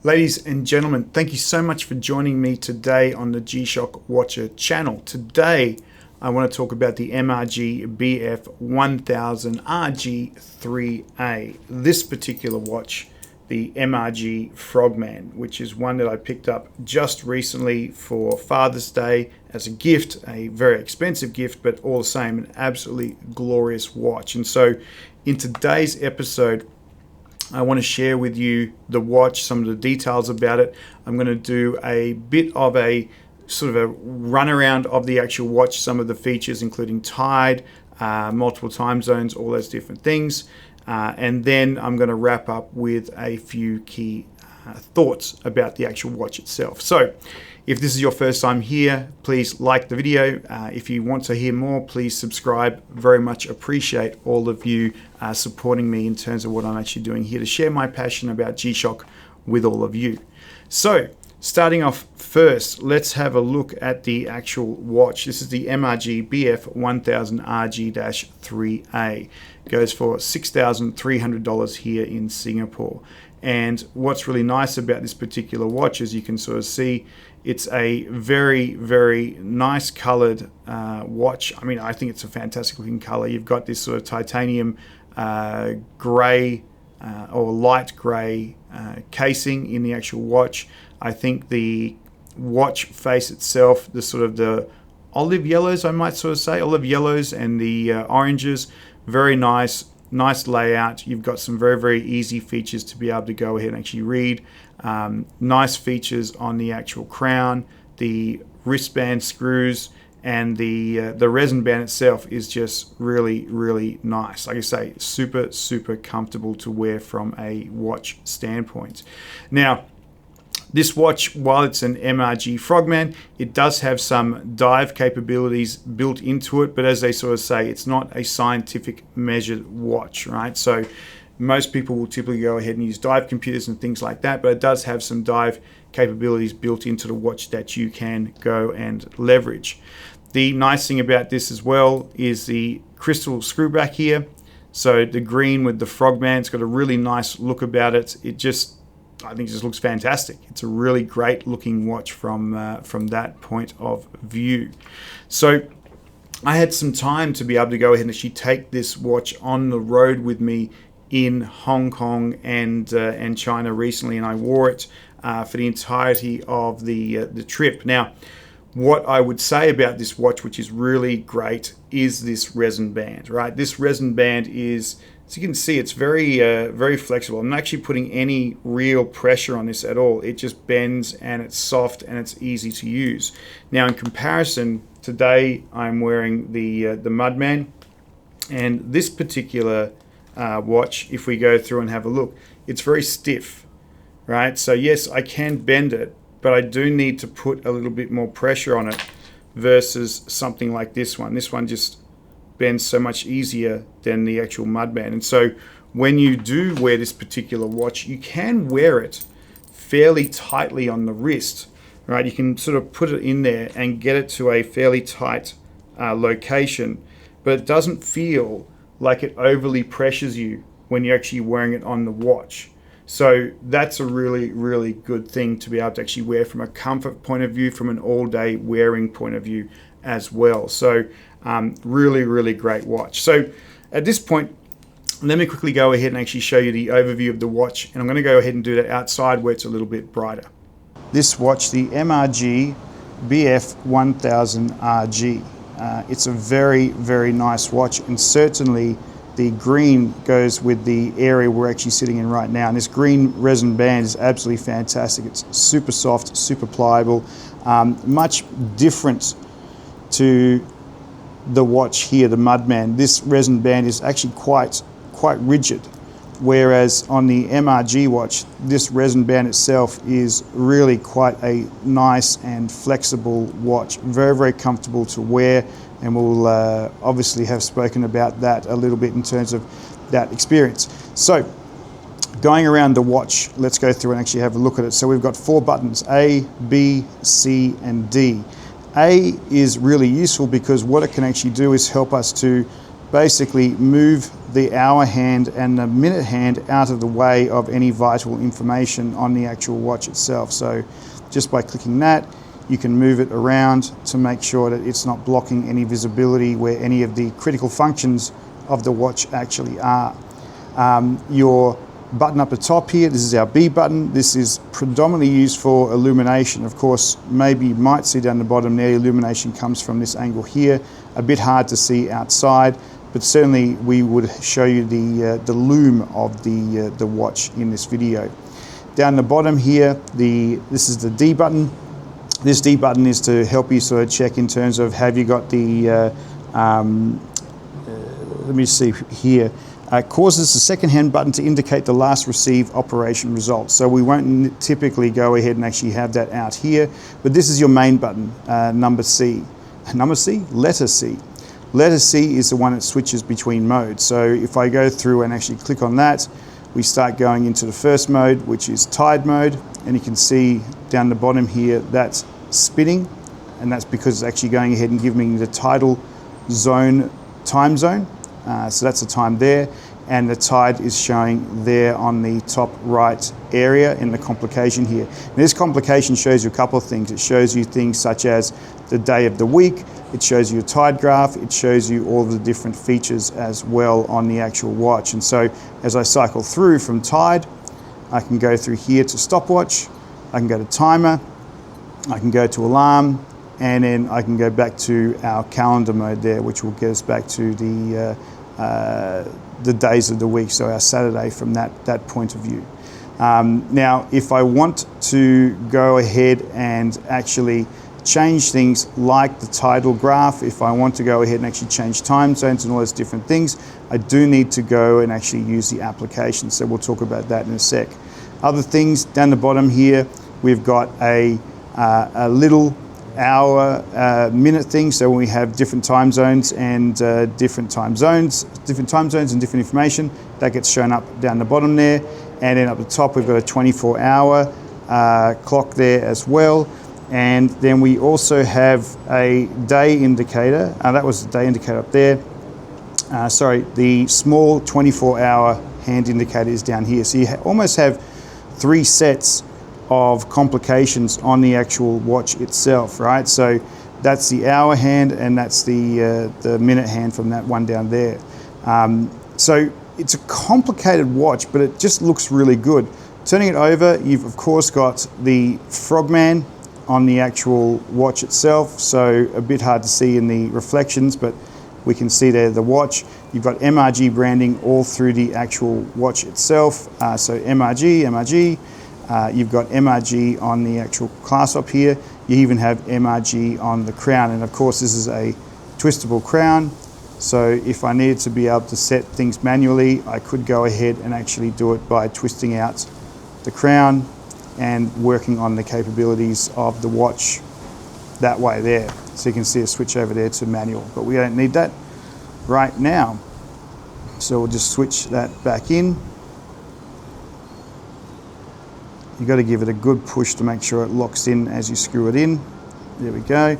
Ladies and gentlemen, thank you so much for joining me today on the G-Shock Watcher channel. Today, I want to talk about the MRG-BF1000RG-3A. This particular watch, the MRG Frogman, which is one that I picked up just recently for Father's Day as a gift, a very expensive gift, but all the same, an absolutely glorious watch. And so in today's episode, I want to share with you the watch, some of the details about it. I'm going to do a bit of a sort of a run around of the actual watch, some of the features including tide, multiple time zones, all those different things. And then I'm going to wrap up with a few key thoughts about the actual watch itself. So if this is your first time here, please like the video. If you want to hear more, please subscribe. Very much appreciate all of you supporting me in terms of what I'm actually doing here to share my passion about G-Shock with all of you. So starting off first, let's have a look at the actual watch. This is the MRG-BF1000RG-3A. It goes for $6,300 here in Singapore. And what's really nice about this particular watch is you can sort of see it's a very, very nice colored watch. I mean, I think it's a fantastic looking color. You've got this sort of titanium gray or light gray casing in the actual watch. I think the watch face itself, the sort of the olive yellows, I might sort of say, olive yellows and the oranges, very nice layout. You've got some very, very easy features to be able to go ahead and actually read. Nice features on the actual crown, the wristband screws, and the resin band itself is just really, really nice. Like I say, super, super comfortable to wear from a watch standpoint. Now, this watch, while it's an MRG Frogman, it does have some dive capabilities built into it, but as they sort of say, it's not a scientific measured watch, right? So most people will typically go ahead and use dive computers and things like that, but it does have some dive capabilities built into the watch that you can go and leverage. The nice thing about this as well is the crystal screw back here. So the green with the Frogman, it's got a really nice look about it. I think it just looks fantastic. It's a really great looking watch from that point of view. So I had some time to be able to go ahead and actually take this watch on the road with me in Hong Kong and China recently, and I wore it for the entirety of the trip. Now, what I would say about this watch, which is really great, is this resin band, right? This resin band is, as you can see, it's very, very flexible. I'm not actually putting any real pressure on this at all. It just bends and it's soft and it's easy to use. Now, in comparison, today I'm wearing the Mudman, and this particular watch, if we go through and have a look, it's very stiff, right? So yes, I can bend it, but I do need to put a little bit more pressure on it versus something like this one. This one just bends so much easier than the actual Mudman. And so when you do wear this particular watch, you can wear it fairly tightly on the wrist, right? You can sort of put it in there and get it to a fairly tight location, but it doesn't feel like it overly pressures you when you're actually wearing it on the watch. So that's a really, really good thing to be able to actually wear from a comfort point of view, from an all-day wearing point of view as well. So really, really great watch. So at this point, let me quickly go ahead and actually show you the overview of the watch, and I'm going to go ahead and do that outside where it's a little bit brighter. This watch, the MRG-BF1000RG, it's a very, very nice watch, and certainly the green goes with the area we're actually sitting in right now. And this green resin band is absolutely fantastic. It's super soft, super pliable, much different to the watch here, the Mudman. This resin band is actually quite rigid, whereas on the MRG watch, this resin band itself is really quite a nice and flexible watch. Very, very comfortable to wear, and we'll obviously have spoken about that a little bit in terms of that experience. So going around the watch, let's go through and actually have a look at it. So we've got 4 buttons, A, B, C, and D. A is really useful because what it can actually do is help us to basically move the hour hand and the minute hand out of the way of any vital information on the actual watch itself. So just by clicking that, you can move it around to make sure that it's not blocking any visibility where any of the critical functions of the watch actually are. Your button up the top here, this is our B button. This is predominantly used for illumination. Of course, maybe you might see down the bottom there, illumination comes from this angle here. A bit hard to see outside, but certainly we would show you the lume of the watch in this video. Down the bottom here, this is the D button. This D button is to help you sort of check in terms of have you got the, let me see here, causes the second hand button to indicate the last received operation results. So we won't typically go ahead and actually have that out here, but this is your main button, number C. Number C? Letter C. Letter C is the one that switches between modes. So if I go through and actually click on that, we start going into the first mode, which is tide mode, and you can see down the bottom here that's spinning, and that's because it's actually going ahead and giving me the tidal zone time zone. So that's the time there, and the tide is showing there on the top right area in the complication here. And this complication shows you a couple of things. It shows you things such as the day of the week, it shows you a tide graph, it shows you all the different features as well on the actual watch. And so as I cycle through from tide, I can go through here to stopwatch, I can go to timer, I can go to alarm, and then I can go back to our calendar mode there, which will get us back to the days of the week, so our Saturday from that point of view. Now, if I want to go ahead and actually change things like the tidal graph, if I want to go ahead and actually change time zones and all those different things, I do need to go and actually use the application. So we'll talk about that in a sec. Other things down the bottom here, we've got a little hour, minute thing. So when we have different time zones and different time zones and different information, that gets shown up down the bottom there. And then up the top, we've got a 24-hour clock there as well. And then we also have a day indicator. That was the day indicator up there. Sorry, the small 24-hour hand indicator is down here. So you almost have 3 sets of complications on the actual watch itself, right? So that's the hour hand and that's the minute hand from that one down there. So it's a complicated watch, but it just looks really good. Turning it over, you've of course got the Frogman on the actual watch itself, so a bit hard to see in the reflections, but we can see there the watch. You've got MRG branding all through the actual watch itself, so MRG, you've got MRG on the actual clasp up here. You even have MRG on the crown, and of course this is a twistable crown, so if I needed to be able to set things manually, I could go ahead and actually do it by twisting out the crown and working on the capabilities of the watch that way there. So you can see a switch over there to manual, but we don't need that right now. So we'll just switch that back in. You've got to give it a good push to make sure it locks in as you screw it in. There we go.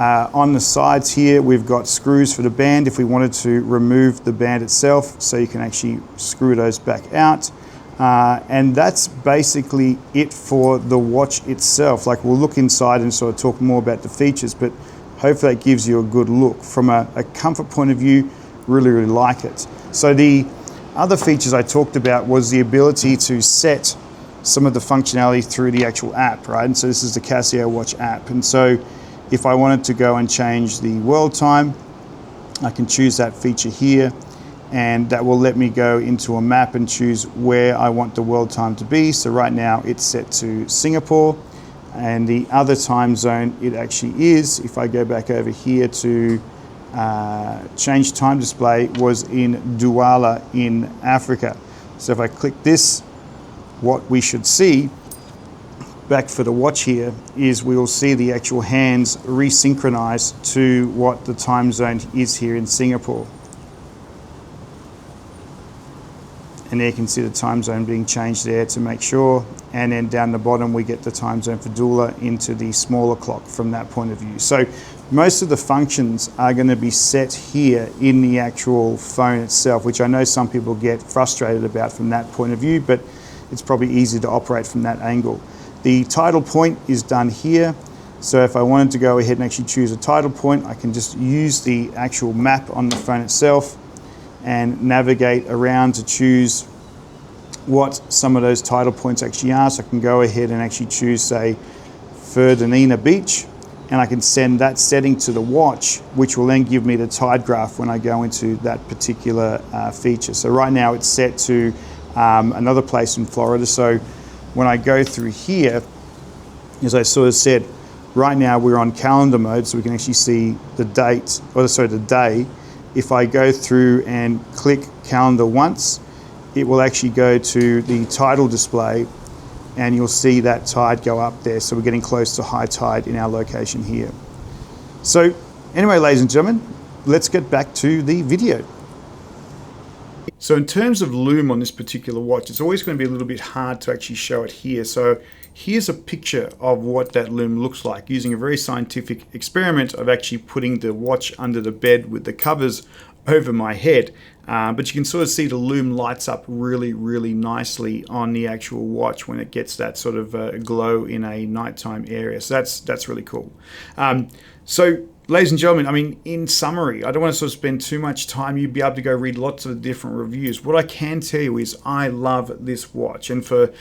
On the sides here, we've got screws for the band if we wanted to remove the band itself, so you can actually screw those back out. And that's basically it for the watch itself. Like, we'll look inside and sort of talk more about the features, but hopefully that gives you a good look. From a comfort point of view, really like it. So the other features I talked about was the ability to set some of the functionality through the actual app, right? And so this is the Casio Watch app. And so if I wanted to go and change the world time, I can choose that feature here, and that will let me go into a map and choose where I want the world time to be. So right now it's set to Singapore, and the other time zone it actually is, if I go back over here to change time display, was in Douala in Africa. So if I click this, what we should see back for the watch here is we will see the actual hands resynchronize to what the time zone is here in Singapore. And there you can see the time zone being changed there to make sure. And then down the bottom, we get the time zone for Douala into the smaller clock from that point of view. So most of the functions are going to be set here in the actual phone itself, which I know some people get frustrated about from that point of view, but it's probably easy to operate from that angle. The title point is done here. So if I wanted to go ahead and actually choose a title point, I can just use the actual map on the phone itself and navigate around to choose what some of those title points actually are. So I can go ahead and actually choose, say, Ferdinand Beach, and I can send that setting to the watch, which will then give me the tide graph when I go into that particular feature. So right now it's set to another place in Florida. So when I go through here, as I sort of said, right now we're on calendar mode, so we can actually see the date, or sorry, the day. If I go through and click calendar once, it will actually go to the tidal display, and you'll see that tide go up there. So we're getting close to high tide in our location here. So anyway, ladies and gentlemen, let's get back to the video. So in terms of lume on this particular watch, it's always going to be a little bit hard to actually show it here. So here's a picture of what that lume looks like using a very scientific experiment of actually putting the watch under the bed with the covers over my head. But you can sort of see the lume lights up really, really nicely on the actual watch when it gets that sort of glow in a nighttime area. So that's really cool. So ladies and gentlemen, I mean, in summary, I don't want to sort of spend too much time. You'd be able to go read lots of different reviews. What I can tell you is I love this watch, and for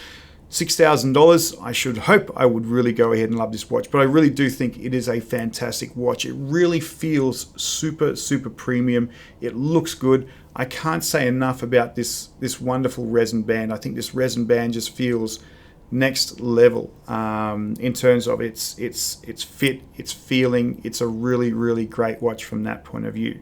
$6,000, I should hope I would really go ahead and love this watch, but I really do think it is a fantastic watch. It really feels super, super premium. It looks good. I can't say enough about this wonderful resin band. I think this resin band just feels next level in terms of its fit, its feeling. It's a really, really great watch from that point of view.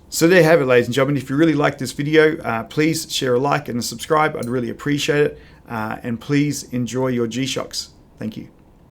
So there you have it, ladies and gentlemen. If you really like this video, please share a like and a subscribe. I'd really appreciate it. And please enjoy your G-Shocks. Thank you.